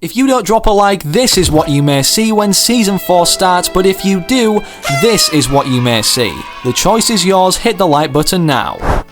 If you don't drop a like, this is what you may see when Season 4 starts, but if you do, this is what you may see. The choice is yours, hit the like button now.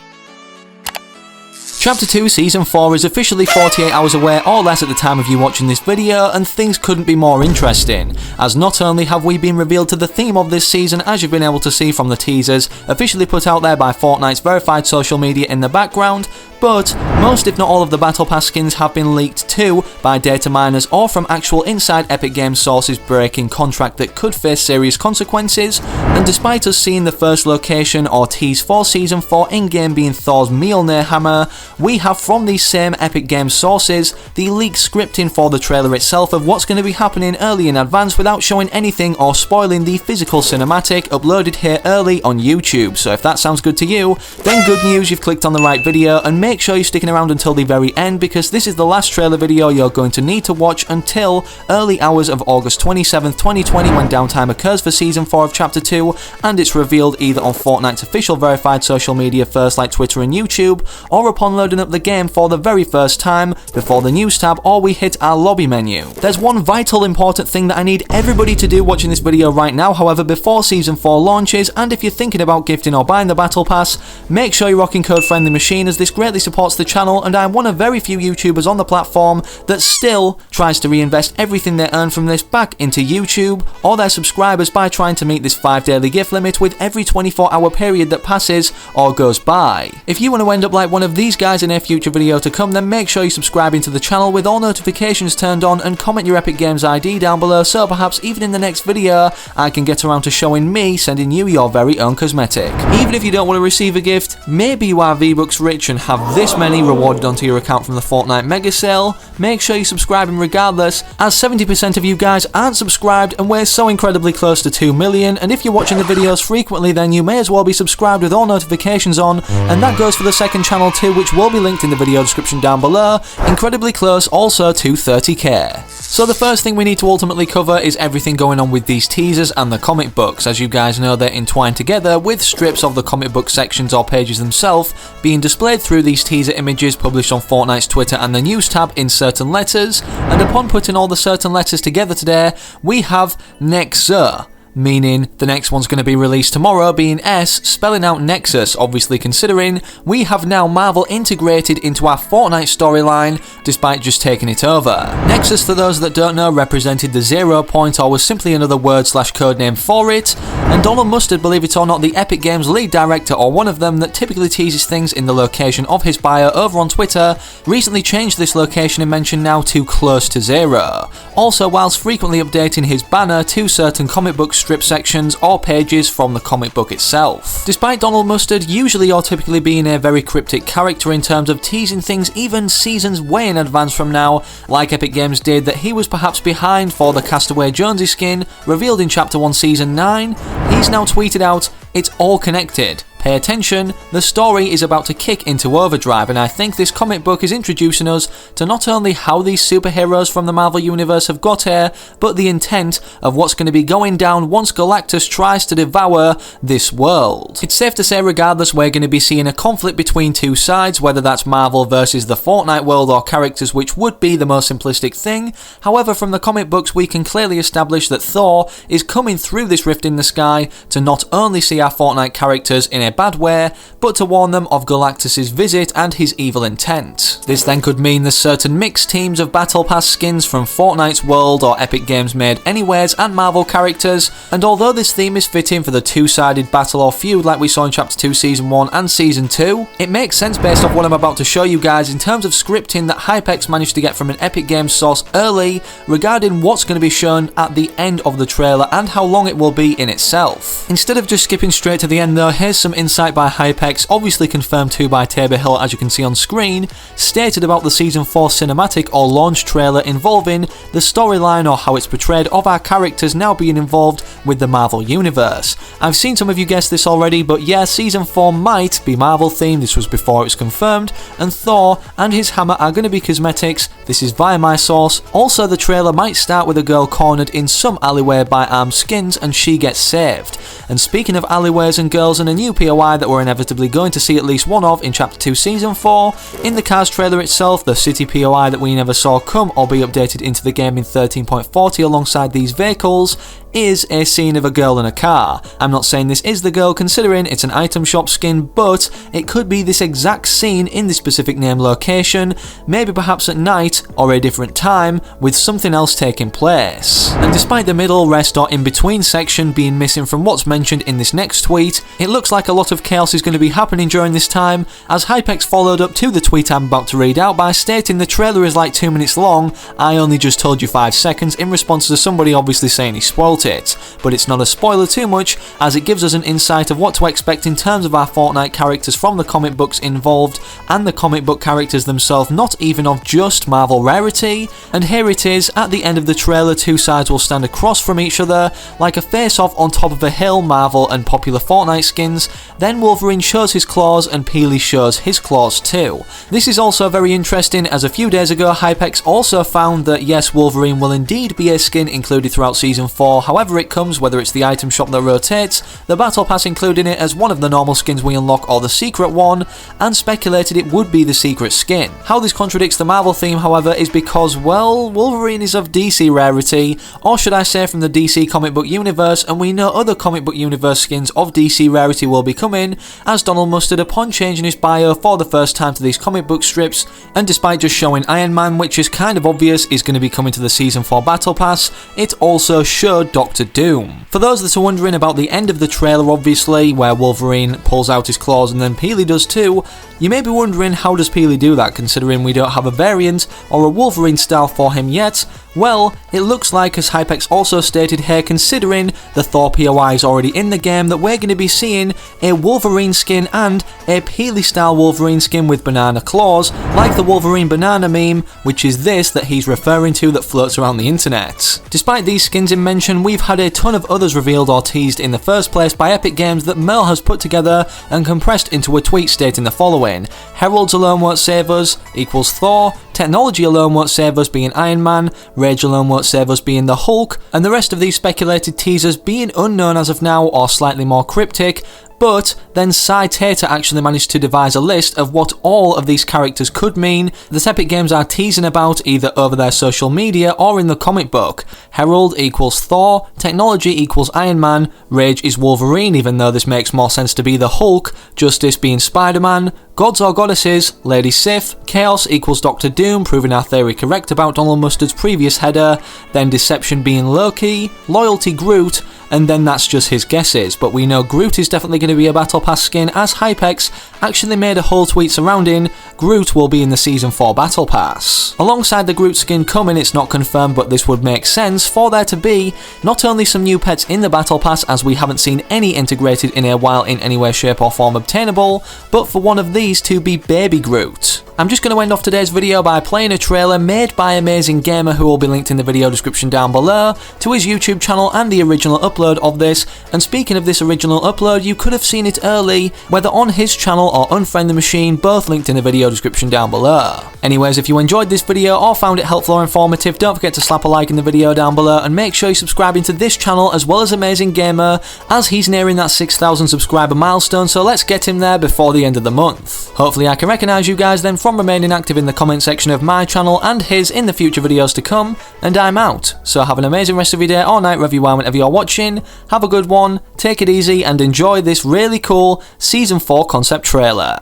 Chapter 2 Season 4 is officially 48 hours away or less at the time of you watching this video, and things couldn't be more interesting, as not only have we been revealed to the theme of this season, as you've been able to see from the teasers officially put out there by Fortnite's verified social media in the background, but most if not all of the Battle Pass skins have been leaked too by data miners or from actual inside Epic Games sources breaking contract that could face serious consequences, and despite us seeing the first location or tease for Season 4 in-game being Thor's Mjolnir hammer, we have from these same Epic Games sources the leaked scripting for the trailer itself of what's going to be happening early in advance without showing anything or spoiling the physical cinematic uploaded here early on YouTube. So if that sounds good to you, then good news, you've clicked on the right video, and make sure you're sticking around until the very end because this is the last trailer video you're going to need to watch until early hours of August 27th, 2020 when downtime occurs for Season 4 of Chapter 2 and it's revealed either on Fortnite's official verified social media first like Twitter and YouTube, or upon loading up the game for the very first time before the news tab or we hit our lobby menu. There's one vital important thing that I need everybody to do watching this video right now, however, before Season 4 launches, and if you're thinking about gifting or buying the Battle Pass, make sure you're rocking code FriendlyMachine as this greatly supports the channel, and I'm one of very few YouTubers on the platform that still tries to reinvest everything they earn from this back into YouTube or their subscribers by trying to meet this 5 daily gift limit with every 24-hour period that passes or goes by. If you want to end up like one of these guys in a future video to come, then make sure you're subscribing to the channel with all notifications turned on and comment your Epic Games ID down below so perhaps even in the next video I can get around to showing me sending you your very own cosmetic. Even if you don't want to receive a gift, maybe you are V-Bucks rich and have this many rewarded onto your account from the Fortnite Mega Sale, make sure you're subscribing regardless, as 70% of you guys aren't subscribed and we're so incredibly close to 2 million, and if you're watching the videos frequently then you may as well be subscribed with all notifications on, and that goes for the second channel too, which will be linked in the video description down below, incredibly close also to 30k. So the first thing we need to ultimately cover is everything going on with these teasers and the comic books. As you guys know, they're entwined together with strips of the comic book sections or pages themselves being displayed through these teaser images published on Fortnite's Twitter and the news tab in certain letters, and upon putting all the certain letters together today, we have Nexus, meaning the next one's going to be released tomorrow, being S, spelling out Nexus, obviously considering we have now Marvel integrated into our Fortnite storyline despite just taking it over. Nexus, for those that don't know, represented the 0 point or was simply another word slash code name for it, and Donald Mustard, believe it or not, the Epic Games lead director or one of them that typically teases things in the location of his bio over on Twitter, recently changed this location and mentioned now to close to 0. Also, whilst frequently updating his banner to certain comic book strip sections or pages from the comic book itself. Despite Donald Mustard usually or typically being a very cryptic character in terms of teasing things even seasons way in advance from now, like Epic Games did that he was perhaps behind for the Castaway Jonesy skin revealed in Chapter 1 Season 9, he's now tweeted out, "It's all connected. Pay attention, the story is about to kick into overdrive," and I think this comic book is introducing us to not only how these superheroes from the Marvel Universe have got here, but the intent of what's going to be going down once Galactus tries to devour this world. It's safe to say regardless we're going to be seeing a conflict between two sides, whether that's Marvel versus the Fortnite world or characters, which would be the most simplistic thing. However, from the comic books we can clearly establish that Thor is coming through this rift in the sky to not only see our Fortnite characters in a bad way, but to warn them of Galactus' visit and his evil intent. This then could mean there's certain mixed teams of Battle Pass skins from Fortnite's world or Epic Games made anyways and Marvel characters, and although this theme is fitting for the two-sided battle or feud like we saw in Chapter 2 Season 1 and Season 2, it makes sense based off what I'm about to show you guys in terms of scripting that Hypex managed to get from an Epic Games source early regarding what's going to be shown at the end of the trailer and how long it will be in itself. Instead of just skipping straight to the end though, here's some insight by Hypex, obviously confirmed too by Tabor Hill as you can see on screen, stated about the Season 4 cinematic or launch trailer involving the storyline or how it's portrayed of our characters now being involved with the Marvel Universe. I've seen some of you guess this already, but yeah, Season 4 might be Marvel themed, this was before it was confirmed, and Thor and his hammer are going to be cosmetics, this is via my source. Also, the trailer might start with a girl cornered in some alleyway by armed skins and she gets saved. And speaking of alleyways and girls and a new POV POI that we're inevitably going to see at least one of in Chapter 2 Season 4. In the Cars trailer itself, the city POI that we never saw come or be updated into the game in 13.40 alongside these vehicles is a scene of a girl in a car. I'm not saying this is the girl considering it's an item shop skin, but it could be this exact scene in the specific name location, maybe perhaps at night or a different time with something else taking place. And despite the middle, rest or in between section being missing from what's mentioned in this next tweet, it looks like a lot of chaos is going to be happening during this time, as Hypex followed up to the tweet I'm about to read out by stating the trailer is like 2 minutes long, I only just told you 5 seconds, in response to somebody obviously saying he spoilt it. But it's not a spoiler too much, as it gives us an insight of what to expect in terms of our Fortnite characters from the comic books involved, and the comic book characters themselves not even of just Marvel rarity. And here it is, at the end of the trailer, two sides will stand across from each other, like a face-off on top of a hill, Marvel and popular Fortnite skins. Then Wolverine shows his claws and Peely shows his claws too. This is also very interesting, as a few days ago Hypex also found that yes, Wolverine will indeed be a skin included throughout Season 4, however it comes, whether it's the item shop that rotates, the battle pass including it as one of the normal skins we unlock or the secret one, and speculated it would be the secret skin. How this contradicts the Marvel theme, however, is because, well, Wolverine is of DC rarity, or should I say from the DC comic book universe, and we know other comic book universe skins of DC rarity will be coming, as Donald Mustard, upon changing his bio for the first time to these comic book strips, and despite just showing Iron Man, which is kind of obvious is going to be coming to the Season 4 Battle Pass, it also showed Dr. Doom. For those that are wondering about the end of the trailer, obviously, where Wolverine pulls out his claws and then Peely does too, you may be wondering how does Peely do that, considering we don't have a variant or a Wolverine style for him yet. Well, it looks like, as Hypex also stated here, considering the Thor POI is already in the game, that we're going to be seeing a Wolverine skin and a Peely style Wolverine skin with banana claws, like the Wolverine banana meme, which is this that he's referring to that floats around the internet. Despite these skins in mention, we've had a ton of others revealed or teased in the first place by Epic Games that Mel has put together and compressed into a tweet stating the following: Heralds alone won't save us equals Thor, technology alone won't save us being Iron Man, Rage alone won't save us being the Hulk, and the rest of these speculated teasers being unknown as of now or slightly more cryptic. But then Cy Tater actually managed to devise a list of what all of these characters could mean that Epic Games are teasing about either over their social media or in the comic book. Herald equals Thor, technology equals Iron Man, Rage is Wolverine, even though this makes more sense to be the Hulk, Justice being Spider-Man, gods or goddesses, Lady Sif, Chaos equals Dr. Doom, proving our theory correct about Donald Mustard's previous header, then Deception being Loki, Loyalty Groot, and then that's just his guesses, but we know Groot is definitely going to be a Battle Pass skin, as Hypex actually made a whole tweet surrounding Groot will be in the Season 4 Battle Pass. Alongside the Groot skin coming, it's not confirmed, but this would make sense for there to be not only some new pets in the Battle Pass, as we haven't seen any integrated in a while in any way, shape or form obtainable, but for one of these to be Baby Groot. I'm just going to end off today's video by playing a trailer made by Amazing Gamer, who will be linked in the video description down below, to his YouTube channel and the original upload of this. And speaking of this original upload, you could have seen it early, whether on his channel or on FriendlyMachine, both linked in the video description down below. Anyways, if you enjoyed this video or found it helpful or informative, don't forget to slap a like in the video down below, and make sure you're subscribing to this channel as well as Amazing Gamer, as he's nearing that 6,000 subscriber milestone, so let's get him there before the end of the month. Hopefully I can recognise you guys then from remaining active in the comment section of my channel and his in the future videos to come, and I'm out. So have an amazing rest of your day or night wherever you are whenever you're watching, have a good one, take it easy and enjoy this really cool Season 4 concept trailer.